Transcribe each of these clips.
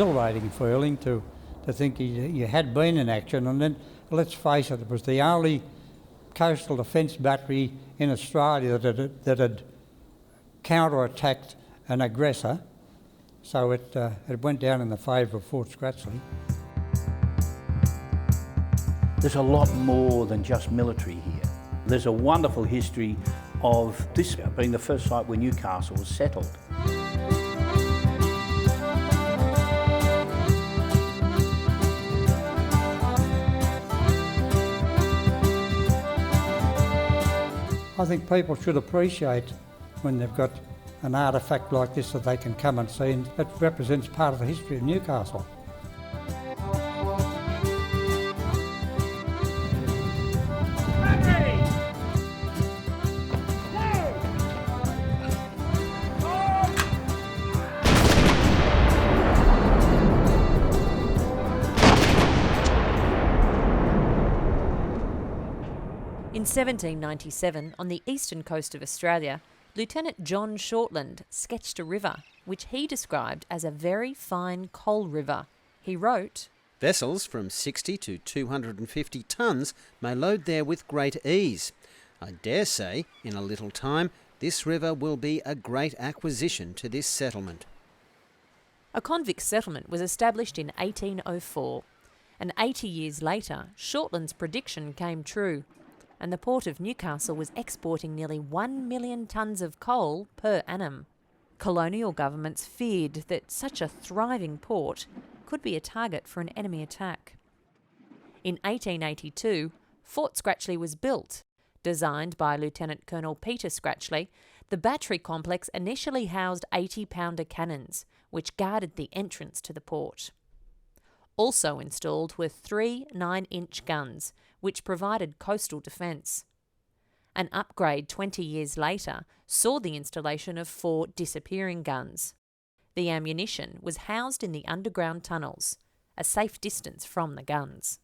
exhilarating feeling to think you had been in action, and then, let's face it was the only coastal defence battery in Australia that had counter-attacked an aggressor, so it went down in the favour of Fort Scratchley. There's a lot more than just military here. There's a wonderful history of this being the first site where Newcastle was settled. I think people should appreciate when they've got an artefact like this that they can come and see, and it represents part of the history of Newcastle. In 1797, on the eastern coast of Australia, Lieutenant John Shortland sketched a river, which he described as a very fine coal river. He wrote, "Vessels from 60 to 250 tonnes may load there with great ease. I dare say, in a little time, this river will be a great acquisition to this settlement." A convict settlement was established in 1804, and 80 years later, Shortland's prediction came true, and the port of Newcastle was exporting nearly 1 million tonnes of coal per annum. Colonial governments feared that such a thriving port could be a target for an enemy attack. In 1882, Fort Scratchley was built. Designed by Lieutenant Colonel Peter Scratchley, the battery complex initially housed 80-pounder cannons, which guarded the entrance to the port. Also installed were 3 9-inch guns, which provided coastal defence. An upgrade 20 years later saw the installation of 4 disappearing guns. The ammunition was housed in the underground tunnels, a safe distance from the guns.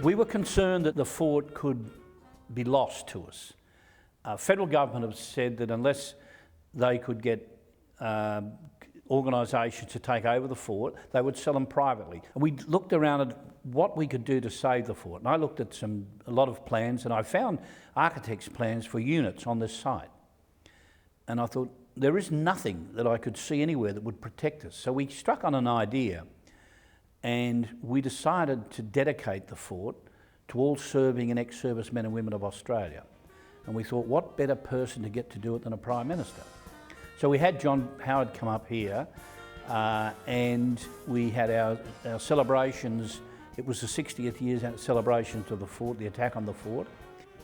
We were concerned that the fort could be lost to us. Federal government have said that unless they could get organisations to take over the fort, they would sell them privately. And we looked around at what we could do to save the fort. And I looked at a lot of plans, and I found architects' plans for units on this site. And I thought, there is nothing that I could see anywhere that would protect us. So we struck on an idea, and we decided to dedicate the fort to all serving and ex-servicemen and women of Australia. And we thought, what better person to get to do it than a Prime Minister? So we had John Howard come up here, and we had our celebrations. It was the 60th year celebration to the fort, the attack on the fort,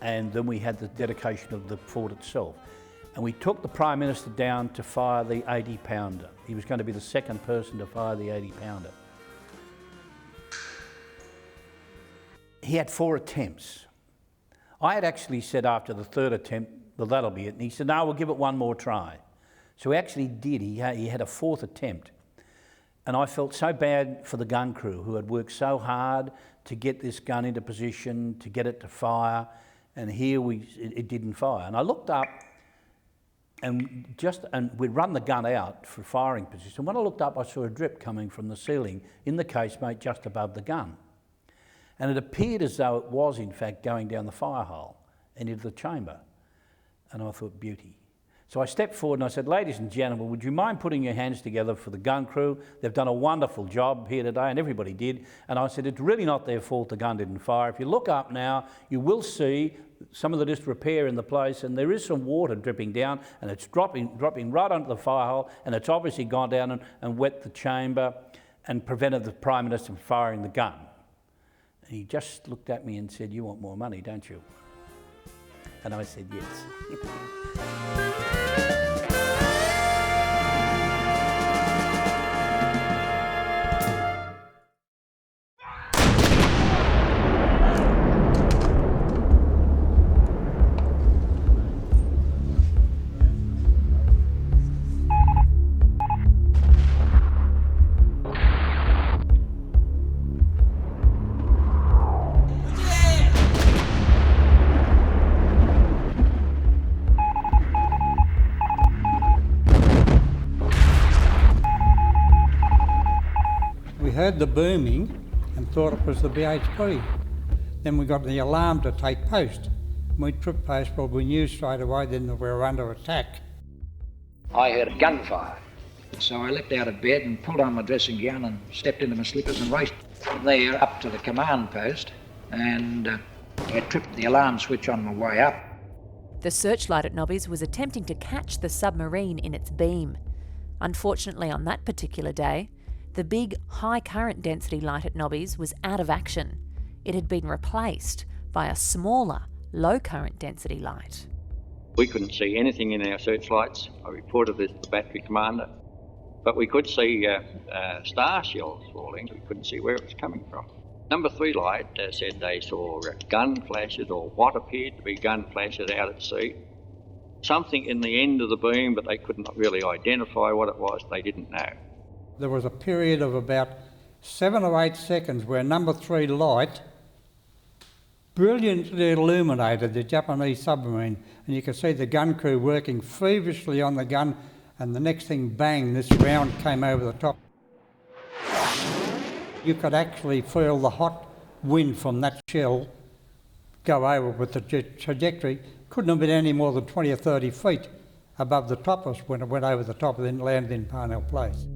and then we had the dedication of the fort itself. And we took the Prime Minister down to fire the 80-pounder. He was going to be the second person to fire the 80-pounder. He had 4 attempts. I had actually said after the 3rd attempt, well, that'll be it. And he said, no, we'll give it one more try. So he actually did. He had a 4th attempt. And I felt so bad for the gun crew who had worked so hard to get this gun into position, to get it to fire. And here it didn't fire. And I looked up and we'd run the gun out for firing position. When I looked up, I saw a drip coming from the ceiling in the casemate just above the gun. And it appeared as though it was, in fact, going down the fire hole and into the chamber. And I thought, beauty. So I stepped forward and I said, ladies and gentlemen, would you mind putting your hands together for the gun crew? They've done a wonderful job here today, and everybody did. And I said, it's really not their fault the gun didn't fire. If you look up now, you will see some of the disrepair in the place, and there is some water dripping down, and it's dropping right onto the fire hole, and it's obviously gone down and wet the chamber and prevented the Prime Minister from firing the gun. And he just looked at me and said, you want more money, don't you? And I said, yes. We heard the booming and thought it was the BHP. Then we got the alarm to take post. We took post, but we knew straight away then that we were under attack. I heard a gunfire, so I leapt out of bed and pulled on my dressing gown and stepped into my slippers and raced from there up to the command post, and I tripped the alarm switch on my way up. The searchlight at Nobby's was attempting to catch the submarine in its beam. Unfortunately, on that particular day, the big high current density light at Nobby's was out of action. It had been replaced by a smaller, low current density light. We couldn't see anything in our searchlights. I reported this to the battery commander, but we could see star shells falling. We couldn't see where it was coming from. Number 3 light said they saw gun flashes, or what appeared to be gun flashes out at sea. Something in the end of the beam, but they couldn't really identify what it was. They didn't know. There was a period of about 7 or 8 seconds where number 3 light brilliantly illuminated the Japanese submarine, and you could see the gun crew working feverishly on the gun, and the next thing, bang, this round came over the top. You could actually feel the hot wind from that shell go over with the trajectory. Couldn't have been any more than 20 or 30 feet above the top of us when it went over the top and then landed in Parnell Place.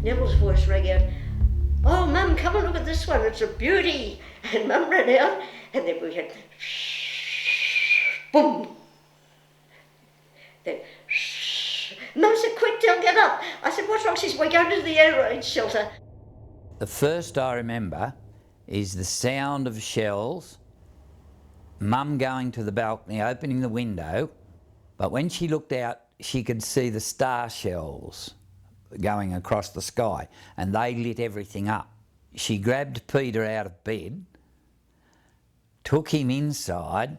Neville's voice rang out, "Oh, Mum, come and look at this one, it's a beauty." And Mum ran out, and then we had boom. Then Mum said, "Quick, don't get up." I said, "What's wrong?" She said, "We're going to the air raid shelter." The first I remember is the sound of shells, Mum going to the balcony, opening the window, but when she looked out, she could see the star shells going across the sky, and they lit everything up. She grabbed Peter out of bed, took him inside,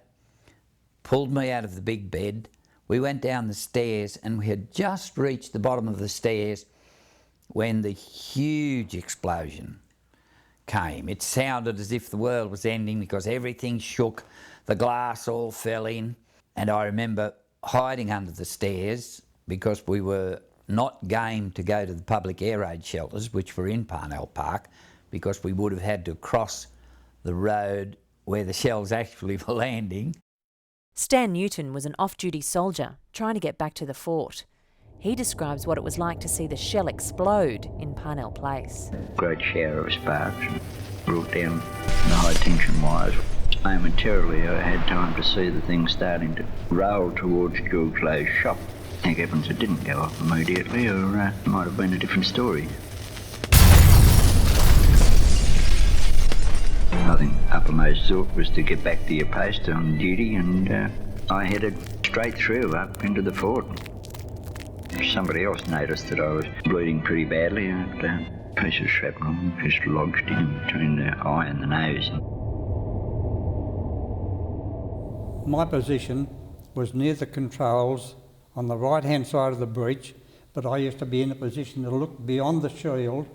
pulled me out of the big bed. We went down the stairs, and we had just reached the bottom of the stairs when the huge explosion came. It sounded as if the world was ending because everything shook, the glass all fell in, and I remember hiding under the stairs because we were not game to go to the public air raid shelters, which were in Parnell Park, because we would have had to cross the road where the shells actually were landing. Stan Newton was an off-duty soldier trying to get back to the fort. He describes what it was like to see the shell explode in Parnell Place. Great shower of sparks brought down the high tension wires. Momentarily I had time to see the thing starting to roll towards George Lowe's shop. Thank heavens it didn't go off immediately, or it might have been a different story. I think uppermost thought was to get back to your post on duty, and I headed straight through up into the fort. Somebody else noticed that I was bleeding pretty badly, and a piece of shrapnel just lodged in between the eye and the nose. My position was near the controls on the right-hand side of the breach, but I used to be in a position to look beyond the shield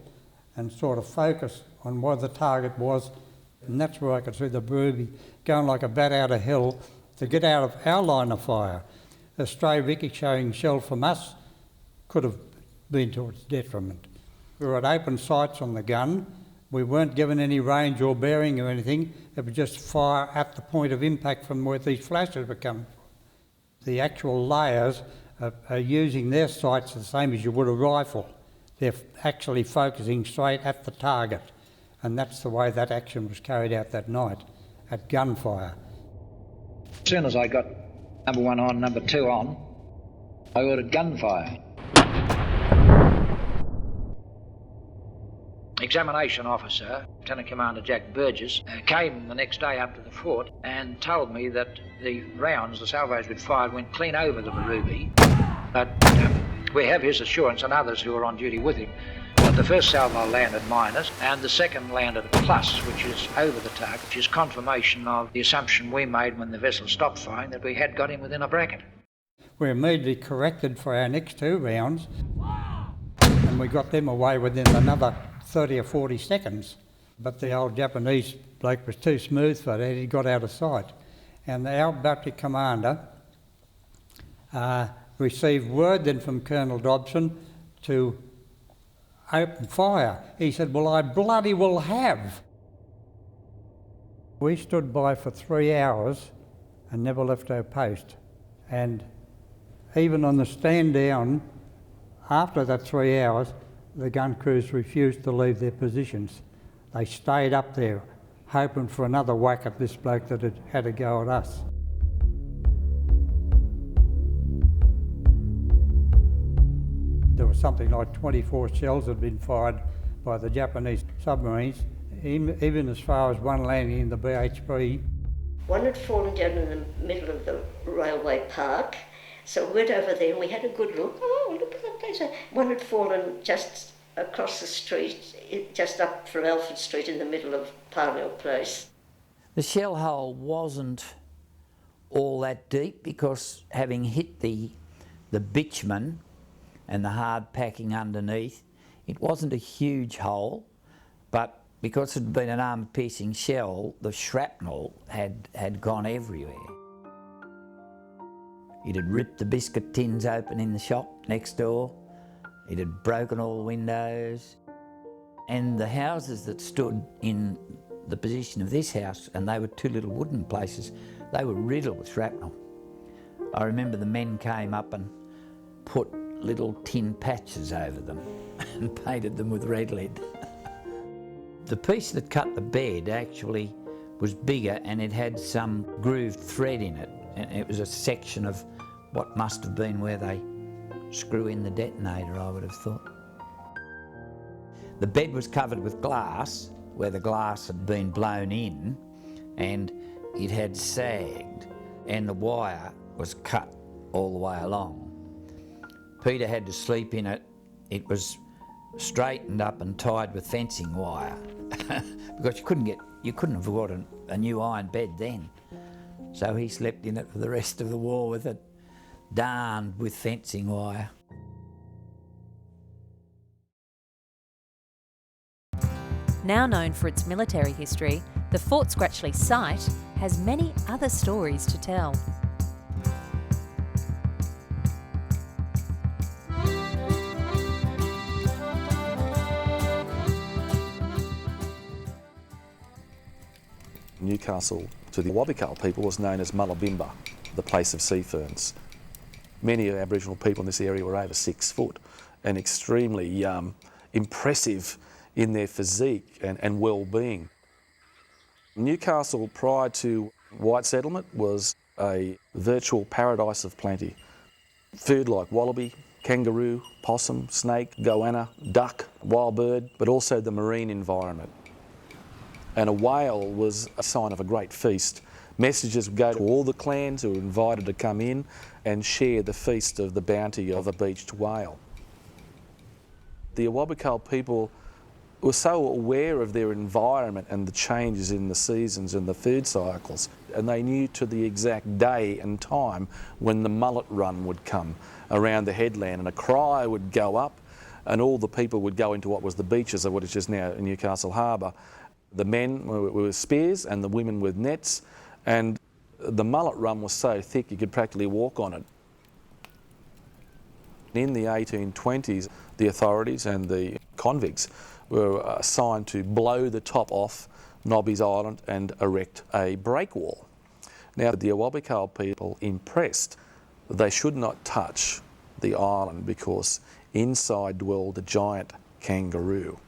and sort of focus on where the target was And that's where I could see the Ruby going like a bat out of hell to get out of our line of fire. A stray ricocheting shell from us could have been to its detriment. We were at open sights on the gun. We weren't given any range or bearing or anything. It was just fire at the point of impact from where these flashes were coming from. The actual layers are using their sights the same as you would a rifle. They're actually focusing straight at the target. And that's the way that action was carried out that night, at gunfire. As soon as I got number 1 on, number 2 on, I ordered gunfire. Examination officer, Lieutenant Commander Jack Burgess, came the next day up to the fort and told me that the rounds, the salvos we'd fired, went clean over the Ruby, but we have his assurance and others who were on duty with him that the first salvo landed minus and the second landed at plus, which is over the target, which is confirmation of the assumption we made when the vessel stopped firing that we had got him within a bracket. We immediately corrected for our next 2 rounds and we got them away within another 30 or 40 seconds. But the old Japanese bloke was too smooth for that, he got out of sight. And our battery commander received word then from Colonel Dobson to open fire. He said, well, I bloody well have. We stood by for 3 hours and never left our post. And even on the stand down, after that 3 hours, the gun crews refused to leave their positions. They stayed up there, hoping for another whack at this bloke that had had a go at us. There was something like 24 shells had been fired by the Japanese submarines, even as far as one landing in the BHP. One had fallen down in the middle of the railway park, so we went over there and we had a good look. Oh, look at that place. One had fallen just across the street, just up from Alfred Street in the middle of Parnell Place. The shell hole wasn't all that deep because having hit the bitumen and the hard packing underneath, it wasn't a huge hole, but because it had been an armour-piercing shell, the shrapnel had gone everywhere. It had ripped the biscuit tins open in the shop next door. It had broken all the windows. And the houses that stood in the position of this house, and they were 2 little wooden places, they were riddled with shrapnel. I remember the men came up and put little tin patches over them and painted them with red lead. The piece that cut the bed actually was bigger and it had some grooved thread in it. And it was a section of what must have been where they screw in the detonator, I would have thought. The bed was covered with glass, where the glass had been blown in, and it had sagged, and the wire was cut all the way along. Peter had to sleep in it. It was straightened up and tied with fencing wire because you couldn't have got a new iron bed then. So he slept in it for the rest of the war with it darned with fencing wire. Now known for its military history, the Fort Scratchley site has many other stories to tell. Newcastle to the Awabakal people was known as Mullabimba, the place of sea ferns. Many Aboriginal people in this area were over 6 foot and extremely impressive in their physique and well-being. Newcastle prior to white settlement was a virtual paradise of plenty. Food like wallaby, kangaroo, possum, snake, goanna, duck, wild bird, but also the marine environment. And a whale was a sign of a great feast. Messages would go to all the clans who were invited to come in and share the feast of the bounty of a beached whale. The Awabakal people were so aware of their environment and the changes in the seasons and the food cycles, and they knew to the exact day and time when the mullet run would come around the headland, and a cry would go up and all the people would go into what was the beaches of what is just now Newcastle Harbour, The men were with spears and the women with nets, and the mullet rum was so thick you could practically walk on it. In the 1820s, the authorities and the convicts were assigned to blow the top off Nobby's Island and erect a breakwall. Now, the Awabakal people impressed that they should not touch the island because inside dwelled a giant kangaroo.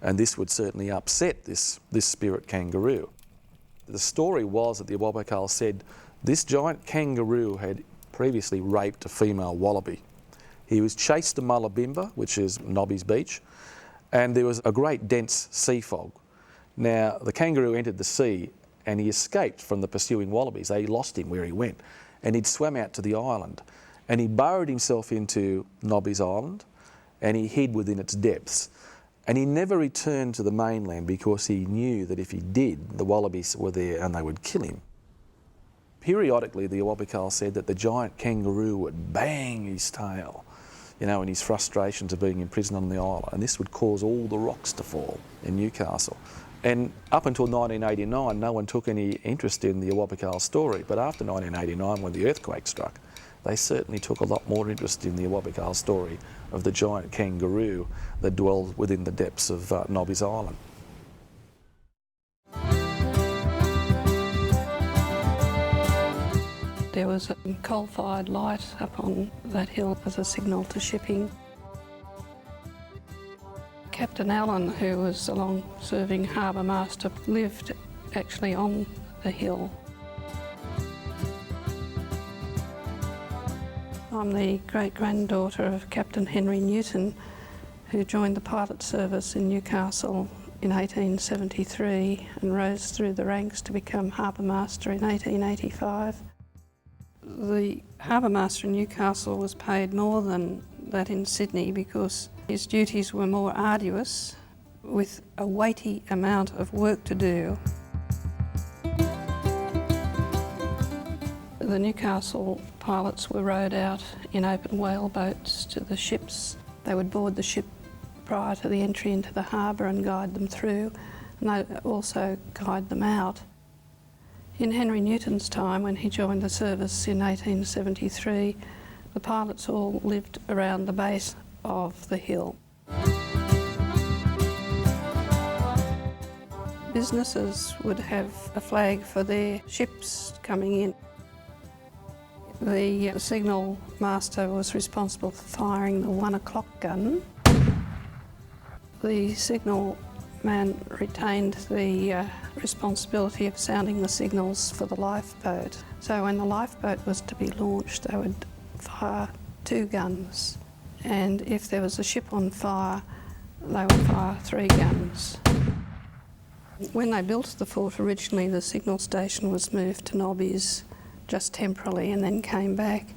And this would certainly upset this spirit kangaroo. The story was that the Awabakal said this giant kangaroo had previously raped a female wallaby. He was chased to Mullumbimba, which is Nobby's beach, and there was a great dense sea fog. Now, the kangaroo entered the sea and he escaped from the pursuing wallabies. They lost him where he went, and he'd swam out to the island, and he burrowed himself into Nobby's Island and he hid within its depths. And he never returned to the mainland because he knew that if he did, the wallabies were there and they would kill him. Periodically, the Awabakal said that the giant kangaroo would bang his tail, you know, in his frustrations of being imprisoned on the island, and this would cause all the rocks to fall in Newcastle. And up until 1989, no one took any interest in the Awabakal story, but after 1989, when the earthquake struck, they certainly took a lot more interest in the Awabakal story of the giant kangaroo that dwelled within the depths of Nobby's Island. There was a coal-fired light up on that hill as a signal to shipping. Captain Allen, who was a long-serving harbour master, lived actually on the hill. I'm the great-granddaughter of Captain Henry Newton, who joined the pilot service in Newcastle in 1873 and rose through the ranks to become harbour master in 1885. The harbour master in Newcastle was paid more than that in Sydney because his duties were more arduous, with a weighty amount of work to do. The Newcastle pilots were rowed out in open whale boats to the ships. They would board the ship prior to the entry into the harbour and guide them through, and they also guide them out. In Henry Newton's time, when he joined the service in 1873, the pilots all lived around the base of the hill. Businesses would have a flag for their ships coming in. The signal master was responsible for firing the 1 o'clock gun. The signal man retained the responsibility of sounding the signals for the lifeboat. So when the lifeboat was to be launched, they would fire 2 guns. And if there was a ship on fire, they would fire 3 guns. When they built the fort originally, the signal station was moved to Nobby's just temporarily and then came back.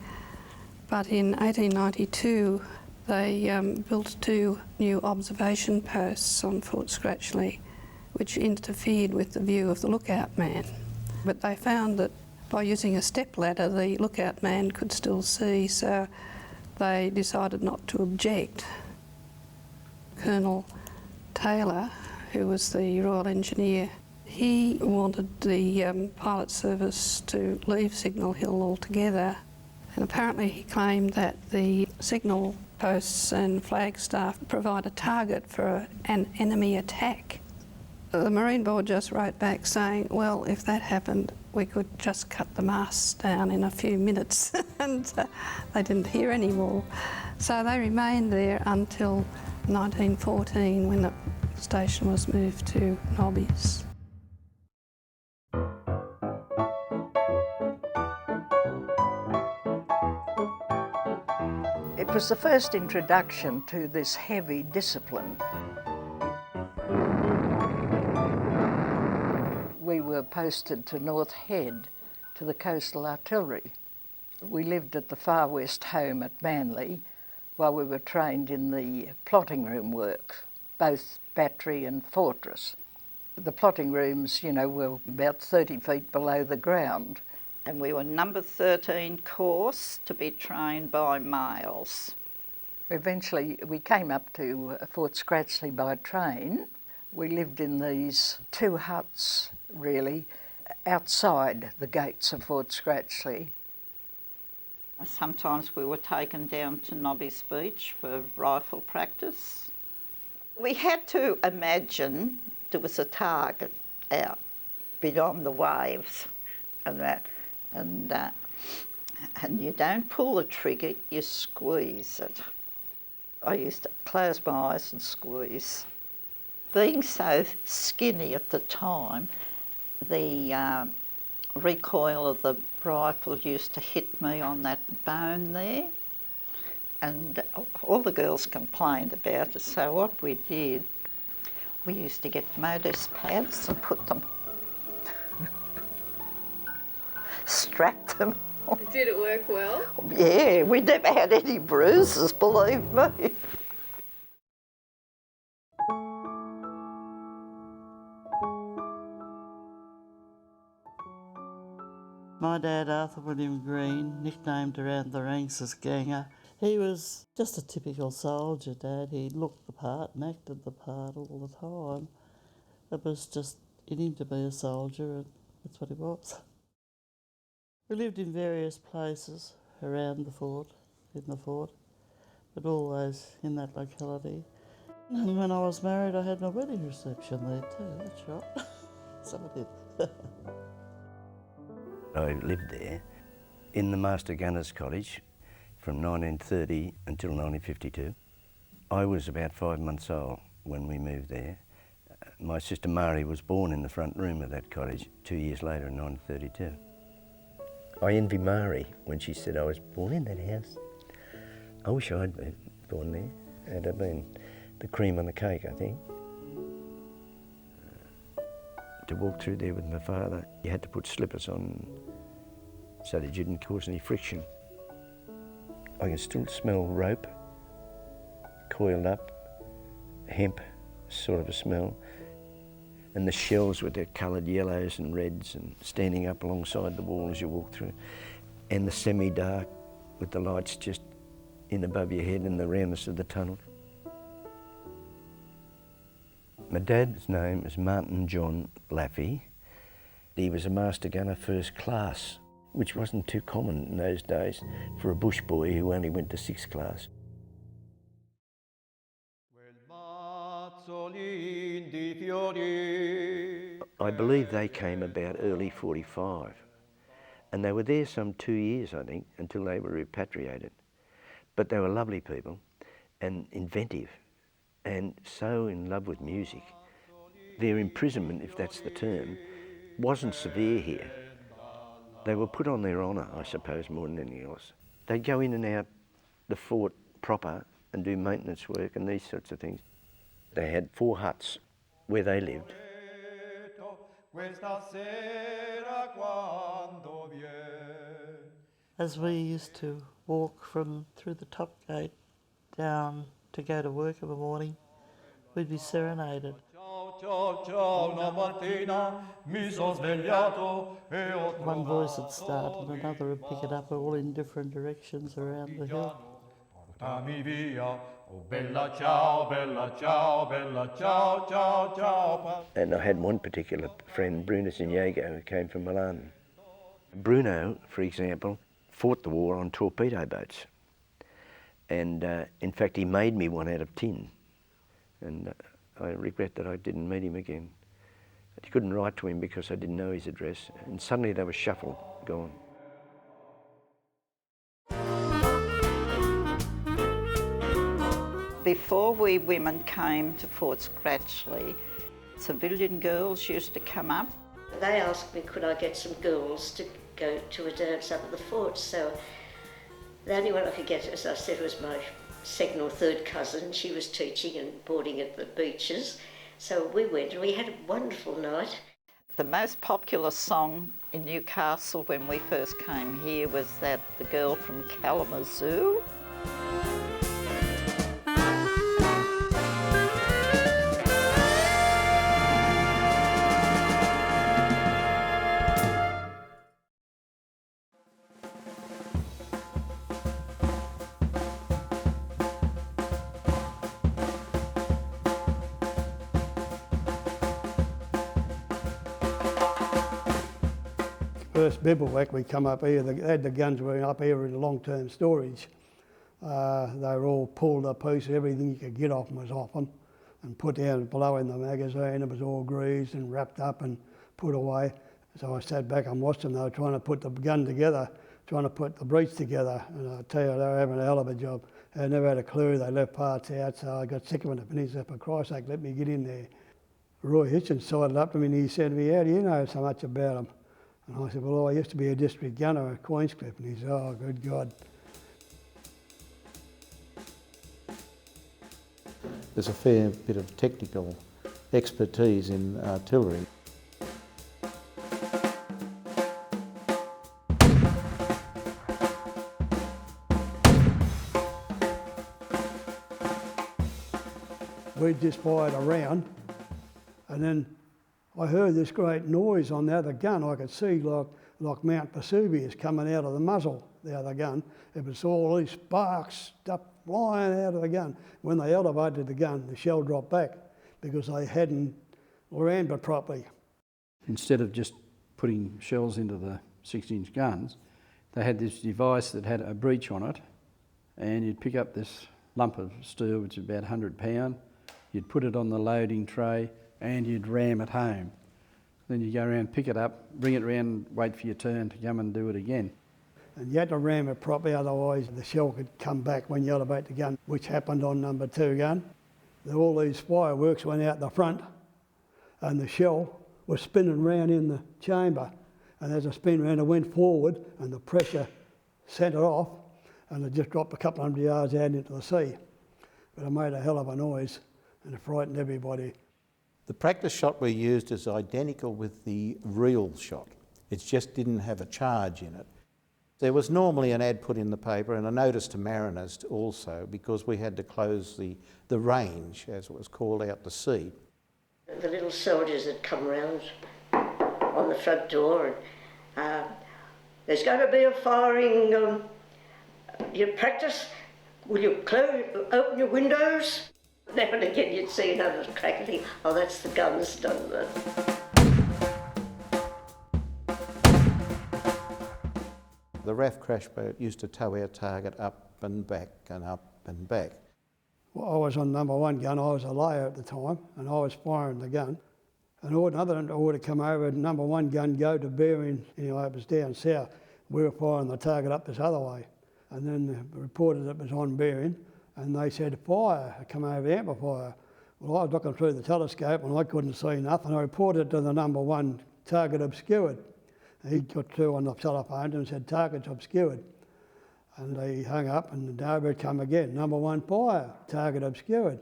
But in 1892, they built 2 new observation posts on Fort Scratchley, which interfered with the view of the lookout man. But they found that by using a stepladder, the lookout man could still see, so they decided not to object. Colonel Taylor, who was the Royal Engineer, he wanted the pilot service to leave Signal Hill altogether, and apparently he claimed that the signal posts and flagstaff provide a target for an enemy attack. The Marine Board just wrote back saying, well, if that happened, we could just cut the masts down in a few minutes, and they didn't hear any more. So they remained there until 1914, when the station was moved to Nobby's. It was the first introduction to this heavy discipline. We were posted to North Head, to the coastal artillery. We lived at the Far West home at Manly while we were trained in the plotting room work, both battery and fortress. The plotting rooms, you know, were about 30 feet below the ground. And we were number 13 course to be trained by males. Eventually we came up to Fort Scratchley by train. We lived in these 2 huts, really, outside the gates of Fort Scratchley. Sometimes we were taken down to Nobby's Beach for rifle practice. We had to imagine there was a target out beyond the waves and that, and you don't pull the trigger, you squeeze it. I used to close my eyes and squeeze. Being so skinny at the time, the recoil of the rifle used to hit me on that bone there, and all the girls complained about it. So what we did, we used to get modest pads and put them, strap them. Did it work well? Yeah, we never had any bruises, believe me. My dad, Arthur William Green, nicknamed around the ranks as Ganger, he was just a typical soldier, Dad. He looked the part and acted the part all the time. It was just in him to be a soldier, and that's what he was. We lived in various places around the fort, in the fort, but always in that locality. And when I was married, I had my wedding reception there too, that's right. So I did. I lived there in the Master Gunner's Cottage from 1930 until 1952. I was about 5 months old when we moved there. My sister Mari was born in the front room of that cottage 2 years later in 1932. I envy Mari when she said I was born in that house. I wish I'd been born there. It'd have been the cream on the cake, I think. To walk through there with my father, you had to put slippers on so that you didn't cause any friction. I can still smell rope, coiled up, hemp sort of a smell, and the shells with their coloured yellows and reds and standing up alongside the wall as you walk through, and the semi-dark with the lights just in above your head and the roundness of the tunnel. My dad's name is Martin John Laffey. He was a master gunner first class, which wasn't too common in those days for a bush boy who only went to 6th class. I believe they came about early 45, and they were there some 2 years, I think, until they were repatriated. But they were lovely people and inventive, and so in love with music. Their imprisonment, if that's the term, wasn't severe here. They were put on their honour, I suppose, more than anything else. They'd go in and out the fort proper and do maintenance work and these sorts of things. They had 4 huts where they lived. As we used to walk through the top gate down to go to work in the morning, we'd be serenaded. One voice would start and another would pick it up, all in different directions around the hill. And I had one particular friend, Bruno Siniego, who came from Milan. Bruno, for example, fought the war on torpedo boats. And in fact, he made me one out of tin. And I regret that I didn't meet him again. I couldn't write to him because I didn't know his address. And suddenly they were shuffled, gone. Before we women came to Fort Scratchley, civilian girls used to come up. They asked me could I get some girls to go to a dance up at the fort, so the only one I could get, as I said, was my second or third cousin. She was teaching and boarding at the beaches, so we went and we had a wonderful night. The most popular song in Newcastle when we first came here was that The Girl from Kalamazoo. first bivouac, we come up here, they had the guns were up here in long-term storage. They were all pulled up pieces, everything you could get off them was off them, and put down below in the magazine. It was all greased and wrapped up and put away. So I sat back and watched them. They were trying to put the gun together, trying to put the breech together, and I tell you, they were having a hell of a job. They never had a clue. They left parts out, so I got sick of it. And he said, for Christ's sake, let me get in there. Roy Hitchens sidled up to me and he said to me, how do you know so much about them? And I said, well, I used to be a district gunner at Queenscliff. And he said, oh, good God. There's a fair bit of technical expertise in artillery. We just fired a round, and then I heard this great noise on the other gun. I could see like Mount Vesuvius coming out of the muzzle, the other gun. It was all these sparks stuff flying out of the gun. When they elevated the gun, the shell dropped back because they hadn't rammed it properly. Instead of just putting shells into the 6-inch guns, they had this device that had a breech on it, and you'd pick up this lump of steel, which is about 100 pound, you'd put it on the loading tray and you'd ram it home. Then you go around, pick it up, bring it around, wait for your turn to come and do it again. And you had to ram it properly, otherwise the shell could come back when you elevate the gun, which happened on number 2 gun. All these fireworks went out the front and the shell was spinning round in the chamber. And as it spin round, it went forward and the pressure sent it off and it just dropped a couple hundred yards out into the sea. But it made a hell of a noise and it frightened everybody. The practice shot we used is identical with the real shot. It just didn't have a charge in it. There was normally an ad put in the paper and a notice to mariners also, because we had to close the range, as it was called, out to sea. The little soldiers that come round on the front door and there's going to be a firing, you practice, will you open your windows? Now and again you'd see another crackling, oh that's the guns done that. The RAF crash boat used to tow our target up and back and up and back. Well, I was on number 1 gun, I was a layer at the time, and I was firing the gun. And another order come over, number 1 gun go to bearing, it was down south. We were firing the target up this other way. And then they reported it was on bearing, and they said, fire, come over the amplifier. Well, I was looking through the telescope and I couldn't see nothing. I reported to the number 1 target obscured. He got through on the telephone and said, target's obscured. And they hung up and over it come again. Number 1 fire, target obscured.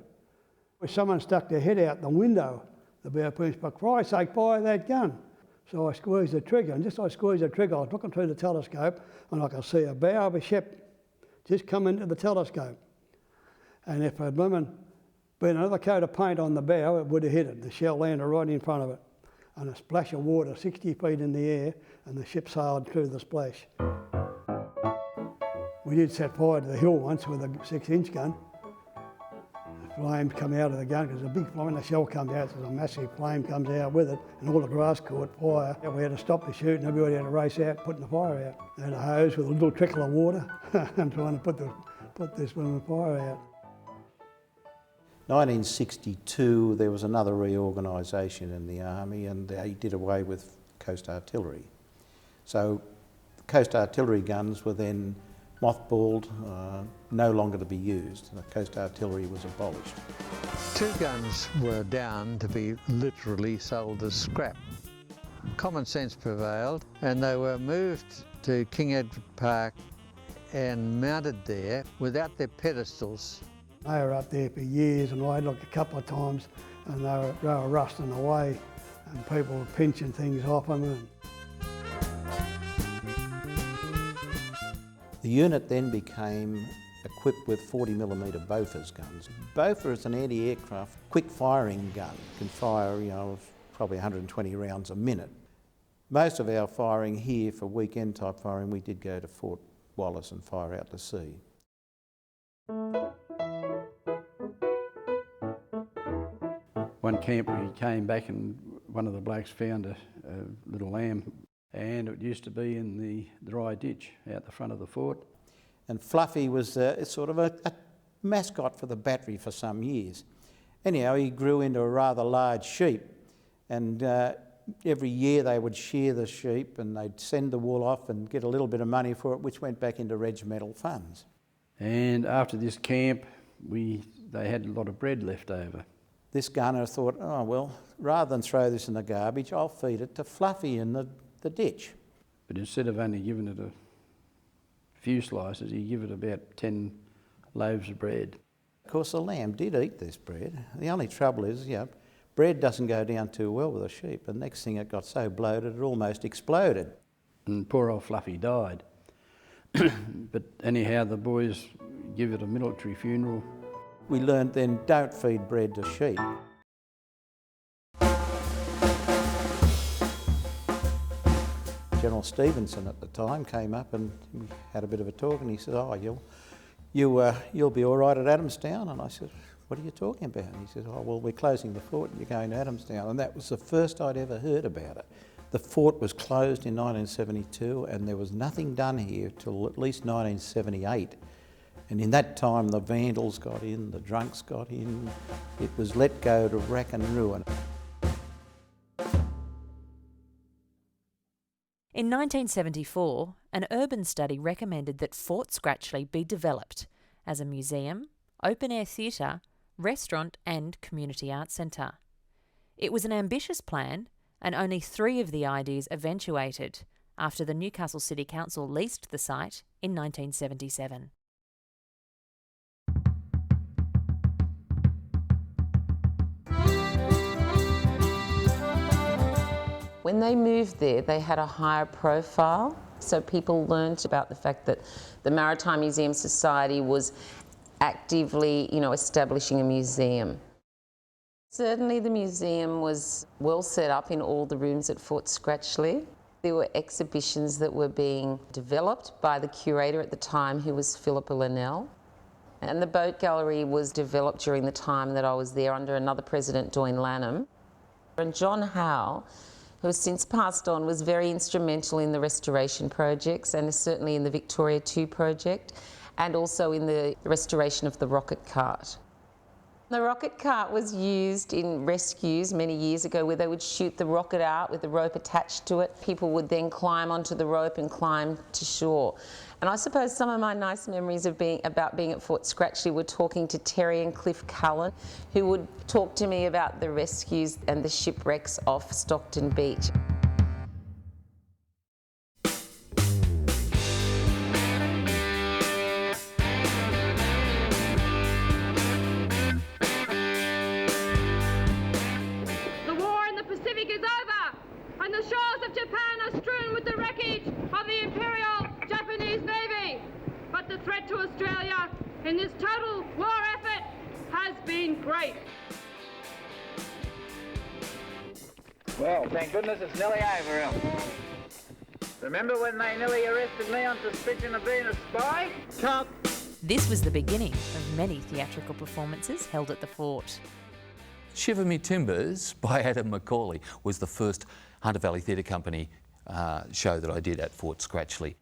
Someone stuck their head out the window. The bow police, for Christ's sake, fire that gun. So I squeezed the trigger, and just as I squeezed the trigger, I was looking through the telescope and I could see a bow of a ship just come into the telescope. And if it had been another coat of paint on the bow, it would have hit it. The shell landed right in front of it. And a splash of water 60 feet in the air, and the ship sailed through the splash. We did set fire to the hill once with a 6-inch gun. The flames come out of the gun, because a big flame, when the shell comes out, there's a massive flame comes out with it, and all the grass caught fire. We had to stop the shoot, and everybody had to race out, putting the fire out. They had a hose with a little trickle of water, and trying to put this one fire out. 1962, there was another reorganisation in the Army and they did away with coast artillery. So the coast artillery guns were then mothballed, no longer to be used. The coast artillery was abolished. 2 guns were down to be literally sold as scrap. Common sense prevailed and they were moved to King Edward Park and mounted there without their pedestals. They were up there for years, and I looked a couple of times and they were rusting away and people were pinching things off them. The unit then became equipped with 40mm Bofors guns. Bofors is an anti-aircraft quick firing gun. It can fire, probably 120 rounds a minute. Most of our firing here for weekend type firing, we did go to Fort Wallace and fire out to sea. One camp we came back and one of the blokes found a little lamb and it used to be in the dry ditch out the front of the fort. And Fluffy was sort of a mascot for the battery for some years. Anyhow, he grew into a rather large sheep, and every year they would shear the sheep and they'd send the wool off and get a little bit of money for it, which went back into regimental funds. And after this camp, they had a lot of bread left over. This gunner thought, oh well, rather than throw this in the garbage, I'll feed it to Fluffy in the ditch. But instead of only giving it a few slices, he gave it about 10 loaves of bread. Of course, the lamb did eat this bread. The only trouble is, bread doesn't go down too well with a sheep. The next thing, it got so bloated it almost exploded. And poor old Fluffy died. But anyhow, the boys give it a military funeral. We learned then, don't feed bread to sheep. General Stevenson at the time came up and we had a bit of a talk, and he said, oh, you'll be all right at Adamstown. And I said, what are you talking about? And he said, oh, well, we're closing the fort and you're going to Adamstown. And that was the first I'd ever heard about it. The fort was closed in 1972 and there was nothing done here till at least 1978. And in that time, the vandals got in, the drunks got in. It was let go to rack and ruin. In 1974, an urban study recommended that Fort Scratchley be developed as a museum, open-air theatre, restaurant and community arts centre. It was an ambitious plan, and only 3 of the ideas eventuated after the Newcastle City Council leased the site in 1977. When they moved there, they had a higher profile, so people learned about the fact that the Maritime Museum Society was actively, establishing a museum. Certainly the museum was well set up in all the rooms at Fort Scratchley. There were exhibitions that were being developed by the curator at the time, who was Philippa Linnell. And the boat gallery was developed during the time that I was there under another president, Doyne Lanham. And John Howe, who has since passed on, was very instrumental in the restoration projects and certainly in the Victoria II project and also in the restoration of the rocket cart. The rocket cart was used in rescues many years ago where they would shoot the rocket out with the rope attached to it. People would then climb onto the rope and climb to shore. And I suppose some of my nice memories of being at Fort Scratchley were talking to Terry and Cliff Cullen, who would talk to me about the rescues and the shipwrecks off Stockton Beach. The war in the Pacific is over, and the shores of Japan are strewn with the wreckage of the Imperial Japanese Navy. But the threat to Australia in this total war effort has been great. Well, thank goodness it's nearly over. Remember when they nearly arrested me on suspicion of being a spy? Cut! This was the beginning of many theatrical performances held at the fort. Shiver Me Timbers by Adam Macaulay was the first Hunter Valley Theatre Company show that I did at Fort Scratchley.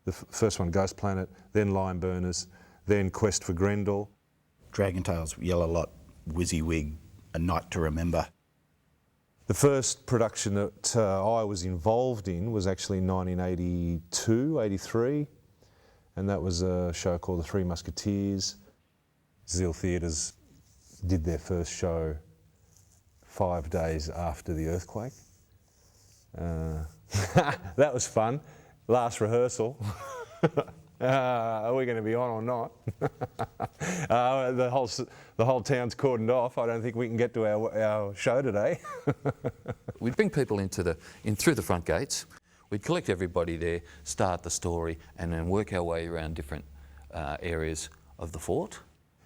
The first one, Ghost Planet, then Lime Burners, then Quest for Grendel. Dragon Tales, Yellow Lot, WWII, A Night to Remember. The first production that I was involved in was actually in 1982, 83, and that was a show called The Three Musketeers. Zeal Theatres did their first show 5 days after the earthquake. That was fun. Last rehearsal. Are we going to be on or not? The whole town's cordoned off. I don't think we can get to our show today. We'd bring people in through the front gates. We'd collect everybody there, start the story, and then work our way around different areas of the fort.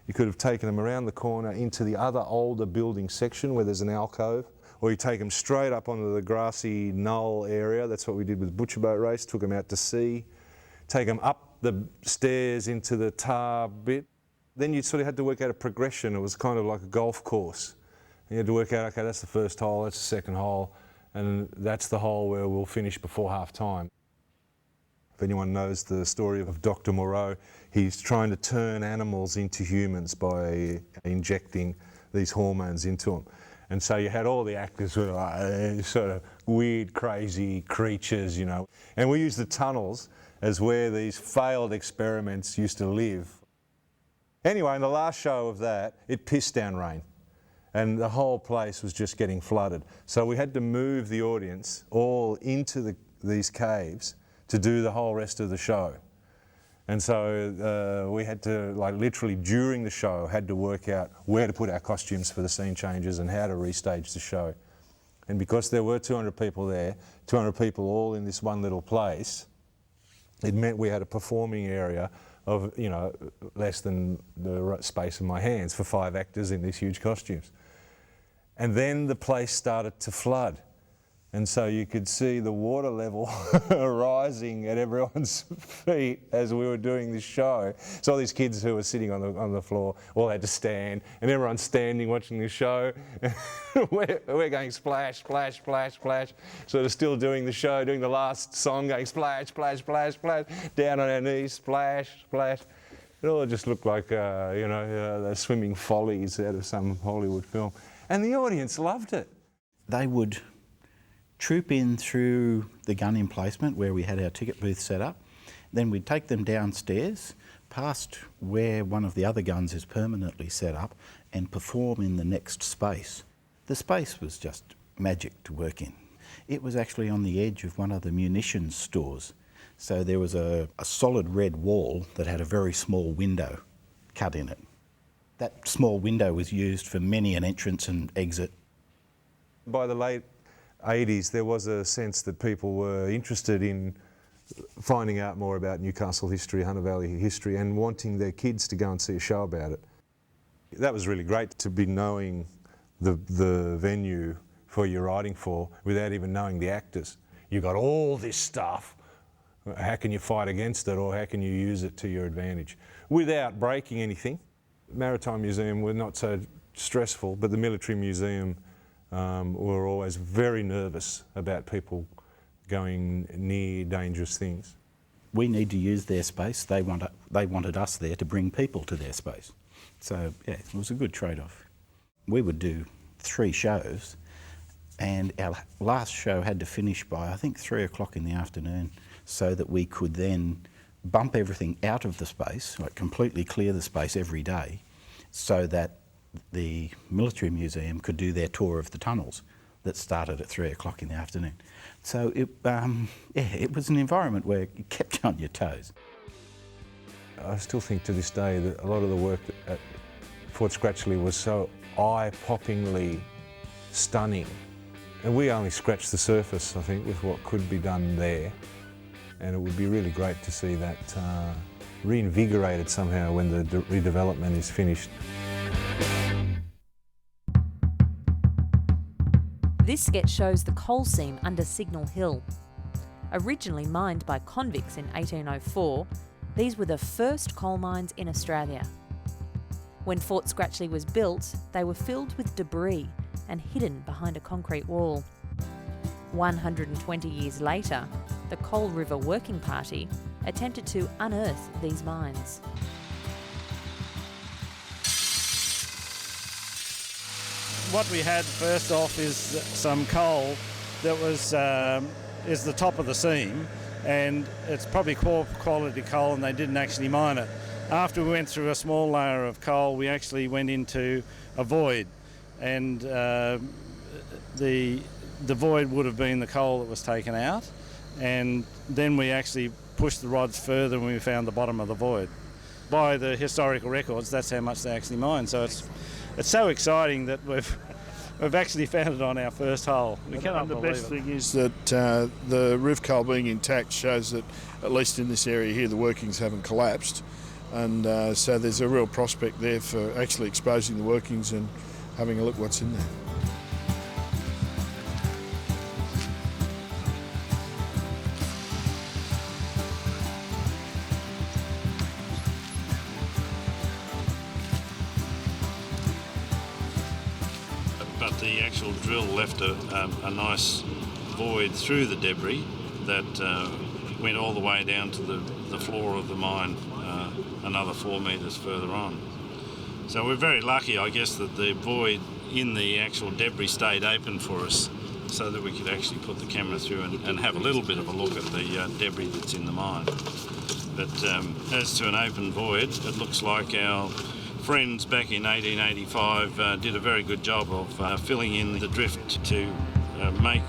You could have taken them around the corner into the other older building section where there's an alcove, or you take them straight up onto the grassy knoll area. That's what we did with Butcher Boat Race, took them out to sea, take them up the stairs into the tar bit. Then you sort of had to work out a progression. It was kind of like a golf course. You had to work out, okay, that's the first hole, that's the second hole, and that's the hole where we'll finish before half time. If anyone knows the story of Dr. Moreau, he's trying to turn animals into humans by injecting these hormones into them. And so you had all the actors who were like, sort of weird, crazy creatures, you know. And we used the tunnels as where these failed experiments used to live. Anyway, in the last show of that, it pissed down rain. And the whole place was just getting flooded. So we had to move the audience all into these caves to do the whole rest of the show. And so we had to, like literally during the show, had to work out where to put our costumes for the scene changes and how to restage the show. And because there were 200 people there, 200 people all in this one little place, it meant we had a performing area of, you know, less than the space of my hands for 5 actors in these huge costumes. And then the place started to flood. And so you could see the water level rising at everyone's feet as we were doing this show. So all these kids who were sitting on the floor all had to stand, and everyone's standing watching the show. we're going splash, splash, splash, splash. Sort of still doing the show, doing the last song, going splash, splash, splash, splash, down on our knees, splash, splash. It all just looked like, you know, the swimming follies out of some Hollywood film. And the audience loved it. They would troop in through the gun emplacement where we had our ticket booth set up. Then we'd take them downstairs, past where one of the other guns is permanently set up, and perform in the next space. The space was just magic to work in. It was actually on the edge of one of the munitions stores. So there was a solid red wall that had a very small window cut in it. That small window was used for many an entrance and exit. By the late 80s, there was a sense that people were interested in finding out more about Newcastle history, Hunter Valley history, and wanting their kids to go and see a show about it. That was really great to be knowing the venue for your writing for without even knowing the actors. You got all this stuff. How can you fight against it, or how can you use it to your advantage without breaking anything? Maritime Museum were not so stressful, but the Military Museum were always very nervous about people going near dangerous things. We need to use their space. They wanted us there to bring people to their space. So yeah, it was a good trade-off. We would do 3 shows, and our last show had to finish by, I think, 3 o'clock in the afternoon, so that we could then bump everything out of the space, like completely clear the space every day, so that the Military Museum could do their tour of the tunnels that started at 3 o'clock in the afternoon. So it, it was an environment where it kept you on your toes. I still think to this day that a lot of the work at Fort Scratchley was so eye-poppingly stunning. And we only scratched the surface, I think, with what could be done there. And it would be really great to see that reinvigorated somehow when the redevelopment is finished. This sketch shows the coal seam under Signal Hill. Originally mined by convicts in 1804, these were the first coal mines in Australia. When Fort Scratchley was built, they were filled with debris and hidden behind a concrete wall. 120 years later, the Coal River Working Party attempted to unearth these mines. What we had first off is some coal that was is the top of the seam, and it's probably poor quality coal, and they didn't actually mine it. After we went through a small layer of coal, we actually went into a void, and the void would have been the coal that was taken out, and then we actually pushed the rods further and we found the bottom of the void. By the historical records, that's how much they actually mined. So it's so exciting that we've actually found it on our first hole. We cannot believe it. The best thing is that the roof coal being intact shows that, at least in this area here, the workings haven't collapsed, and so there's a real prospect there for actually exposing the workings and having a look what's in there. But the actual drill left a nice void through the debris that went all the way down to the floor of the mine, another 4 metres further on. So we're very lucky, I guess, that the void in the actual debris stayed open for us so that we could actually put the camera through and have a little bit of a look at the debris that's in the mine. But as to an open void, it looks like our friends back in 1885 did a very good job of filling in the drift to make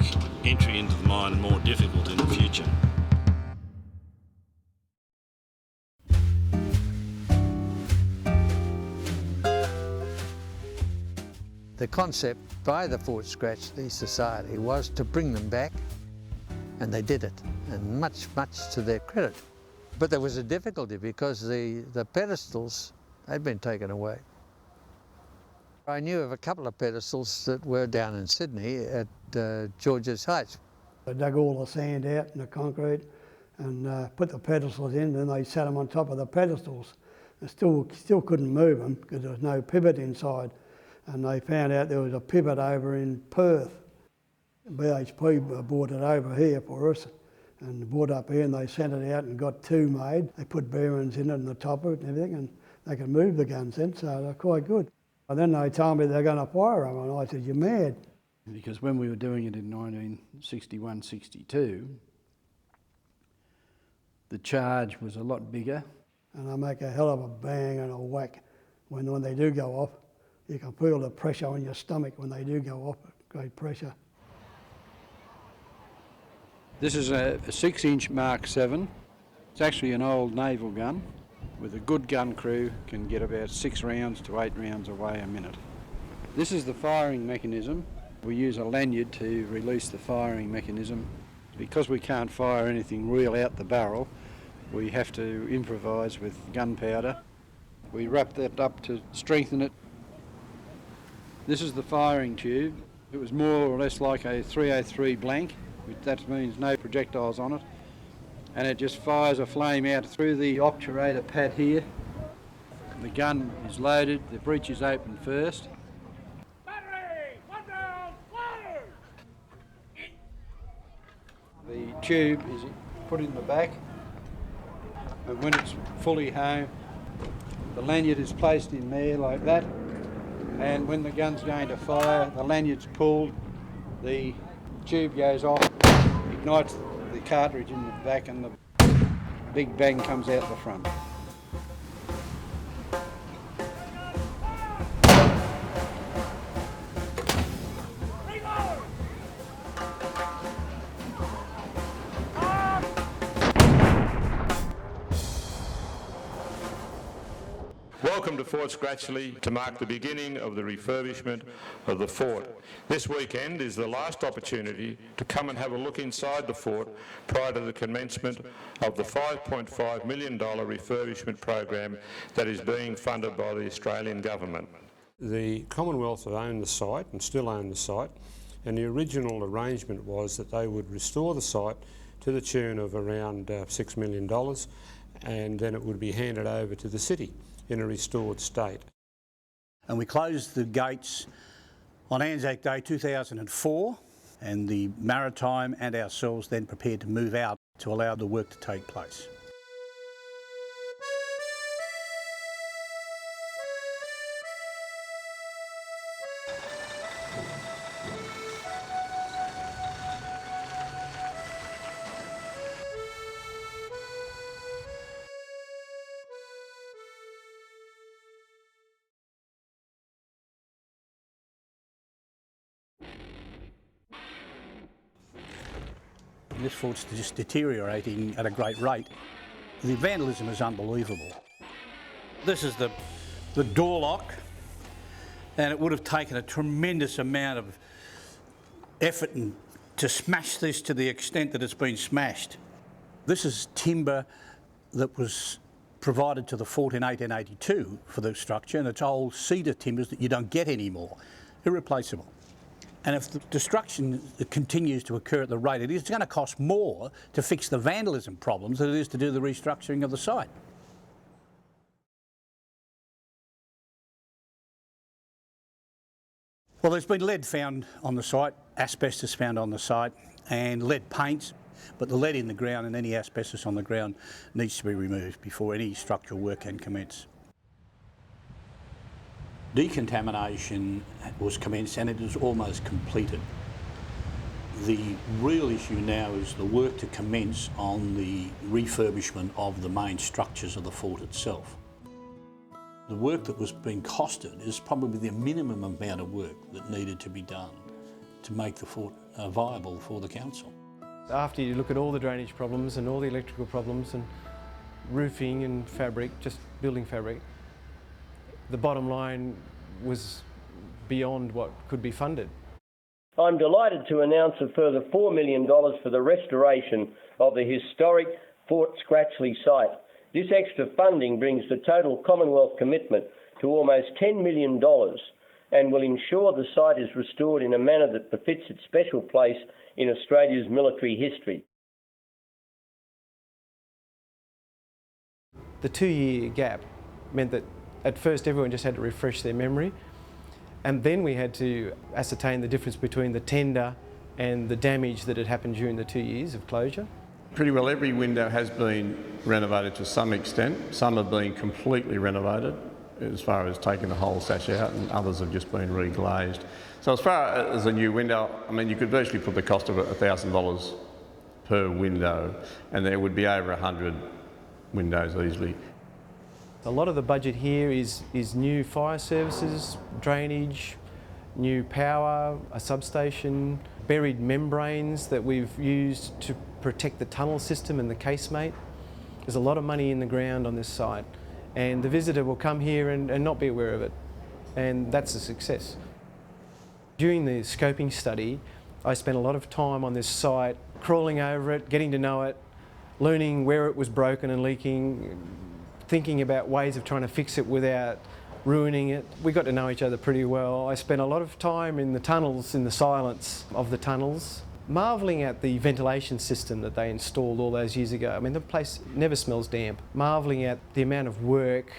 entry into the mine more difficult in the future. The concept by the Fort Scratchley Society was to bring them back, and they did it, and much to their credit. But there was a difficulty because the pedestals had been taken away. I knew of a couple of pedestals that were down in Sydney at George's Heights. They dug all the sand out and the concrete and put the pedestals in, and they sat them on top of the pedestals. They still couldn't move them because there was no pivot inside. And they found out there was a pivot over in Perth. BHP brought it over here for us and brought up here, and they sent it out and got 2 made. They put bearings in it and the top of it and everything, and they could move the guns then, so they're quite good. And then they told me they're going to fire them, and I said, "You're mad." Because when we were doing it in 1961-62, the charge was a lot bigger. And they make a hell of a bang and a whack when they do go off. You can feel the pressure on your stomach when they do go off, great pressure. This is a 6-inch Mark 7. It's actually an old naval gun with a good gun crew, can get about 6 rounds to 8 rounds away a minute. This is the firing mechanism. We use a lanyard to release the firing mechanism. Because we can't fire anything real out the barrel, we have to improvise with gunpowder. We wrap that up to strengthen it. This is the firing tube. It was more or less like a 303 blank, which that means no projectiles on it. And it just fires a flame out through the obturator pad here. The gun is loaded, the breech is open first. Battery! 1 round, fire! The tube is put in the back, and when it's fully home, the lanyard is placed in there like that. And when the gun's going to fire, the lanyard's pulled, the tube goes off, ignites the cartridge in the back, and the big bang comes out the front. Welcome to Fort Scratchley to mark the beginning of the refurbishment of the fort. This weekend is the last opportunity to come and have a look inside the fort prior to the commencement of the $5.5 million refurbishment program that is being funded by the Australian government. The Commonwealth have owned the site and still own the site, and the original arrangement was that they would restore the site to the tune of around $6 million, and then it would be handed over to the city in a restored state. And we closed the gates on Anzac Day 2004, and the Maritime and ourselves then prepared to move out to allow the work to take place. This fort's just deteriorating at a great rate. The vandalism is unbelievable. This is the door lock, and it would have taken a tremendous amount of effort to smash this to the extent that it's been smashed. This is timber that was provided to the fort in 1882 for the structure, and it's old cedar timbers that you don't get anymore, irreplaceable. And if the destruction continues to occur at the rate it is, it's going to cost more to fix the vandalism problems than it is to do the restructuring of the site. Well, there's been lead found on the site, asbestos found on the site, and lead paints, but the lead in the ground and any asbestos on the ground needs to be removed before any structural work can commence. Decontamination was commenced and it is almost completed. The real issue now is the work to commence on the refurbishment of the main structures of the fort itself. The work that was being costed is probably the minimum amount of work that needed to be done to make the fort viable for the council. After you look at all the drainage problems and all the electrical problems and roofing and fabric, just building fabric, the bottom line was beyond what could be funded. I'm delighted to announce a further $4 million for the restoration of the historic Fort Scratchley site. This extra funding brings the total Commonwealth commitment to almost $10 million and will ensure the site is restored in a manner that befits its special place in Australia's military history. The 2-year gap meant that at first everyone just had to refresh their memory, and then we had to ascertain the difference between the tender and the damage that had happened during the 2 years of closure. Pretty well every window has been renovated to some extent. Some have been completely renovated as far as taking the whole sash out, and others have just been reglazed. So as far as a new window, I mean, you could virtually put the cost of it $1,000 per window, and there would be over 100 windows easily. A lot of the budget here is new fire services, drainage, new power, a substation, buried membranes that we've used to protect the tunnel system and the casemate. There's a lot of money in the ground on this site, and the visitor will come here and not be aware of it, and that's a success. During the scoping study, I spent a lot of time on this site, crawling over it, getting to know it, learning where it was broken and leaking, thinking about ways of trying to fix it without ruining it. We got to know each other pretty well. I spent a lot of time in the tunnels, in the silence of the tunnels, marvelling at the ventilation system that they installed all those years ago. I mean, the place never smells damp. Marvelling at the amount of work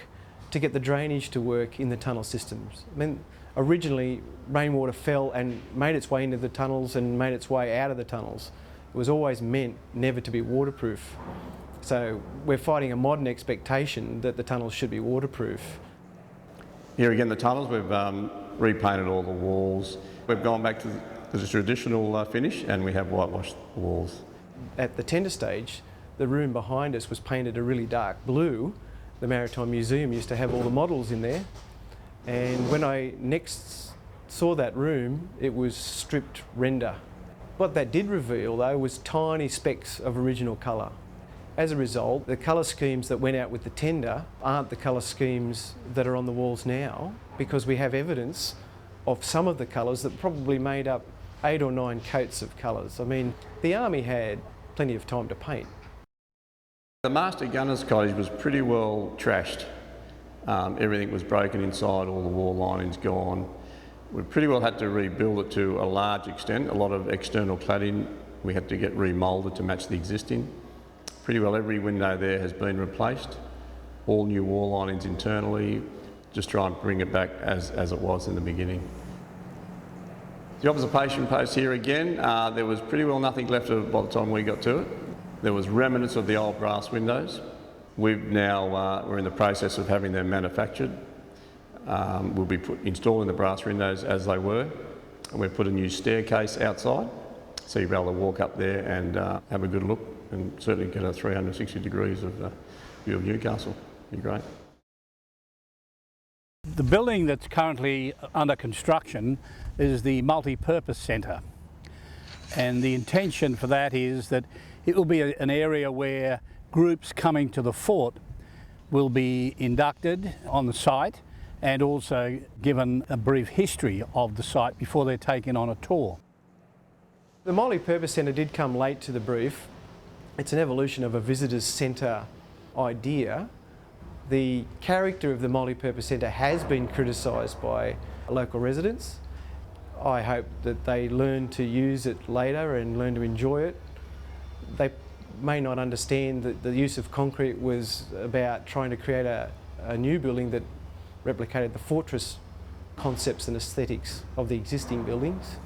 to get the drainage to work in the tunnel systems. I mean, originally rainwater fell and made its way into the tunnels and made its way out of the tunnels. It was always meant never to be waterproof. So we're fighting a modern expectation that the tunnels should be waterproof. Here again, the tunnels, we've repainted all the walls. We've gone back to the traditional finish, and we have whitewashed the walls. At the tender stage, the room behind us was painted a really dark blue. The Maritime Museum used to have all the models in there. And when I next saw that room, it was stripped render. What that did reveal, though, was tiny specks of original colour. As a result, the colour schemes that went out with the tender aren't the colour schemes that are on the walls now, because we have evidence of some of the colours that probably made up 8 or 9 coats of colours. I mean, the Army had plenty of time to paint. The Master Gunner's Cottage was pretty well trashed. Everything was broken inside, all the wall linings gone. We pretty well had to rebuild it to a large extent. A lot of external cladding we had to get remoulded to match the existing. Pretty well every window there has been replaced. All new wall linings internally, just try and bring it back as it was in the beginning. The observation post here again, there was pretty well nothing left of it by the time we got to it. There was remnants of the old brass windows. We're in the process of having them manufactured. We'll be installing the brass windows as they were. And we've put a new staircase outside, so you'll be able to walk up there and have a good look, and certainly get a 360 degrees of view of Newcastle. It'd be great. The building that's currently under construction is the multi-purpose centre, and the intention for that is that it will be an area where groups coming to the fort will be inducted on the site and also given a brief history of the site before they're taken on a tour. The multi-purpose centre did come late to the brief. It's an evolution of a visitors centre idea. The character of the multi-purpose centre has been criticised by local residents. I hope that they learn to use it later and learn to enjoy it. They may not understand that the use of concrete was about trying to create a new building that replicated the fortress concepts and aesthetics of the existing buildings.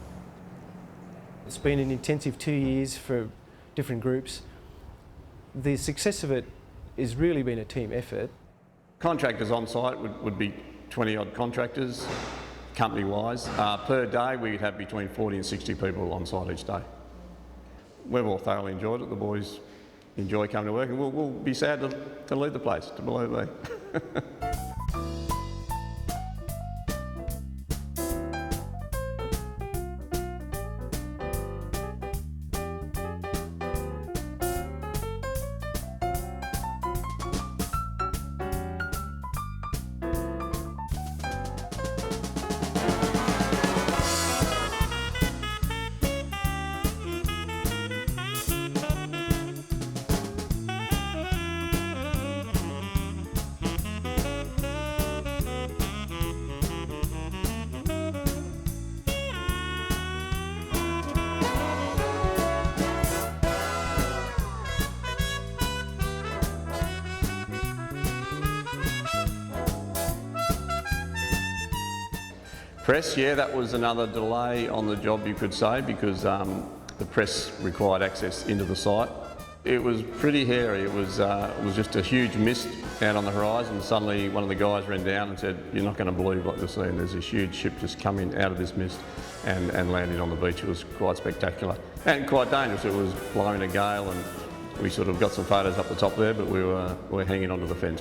It's been an intensive 2 years for different groups. The success of it has really been a team effort. Contractors on site would be 20 odd contractors, company-wise. Per day we'd have between 40 and 60 people on site each day. We've all thoroughly enjoyed it. The boys enjoy coming to work, and we'll be sad to leave the place, to believe me. Press, yeah, that was another delay on the job, you could say, because the press required access into the site. It was pretty hairy. It was just a huge mist out on the horizon. Suddenly one of the guys ran down and said, "You're not going to believe what you're seeing. There's this huge ship just coming out of this mist and landing on the beach." It was quite spectacular and quite dangerous. It was blowing a gale, and we sort of got some photos up the top there, but we were hanging onto the fence.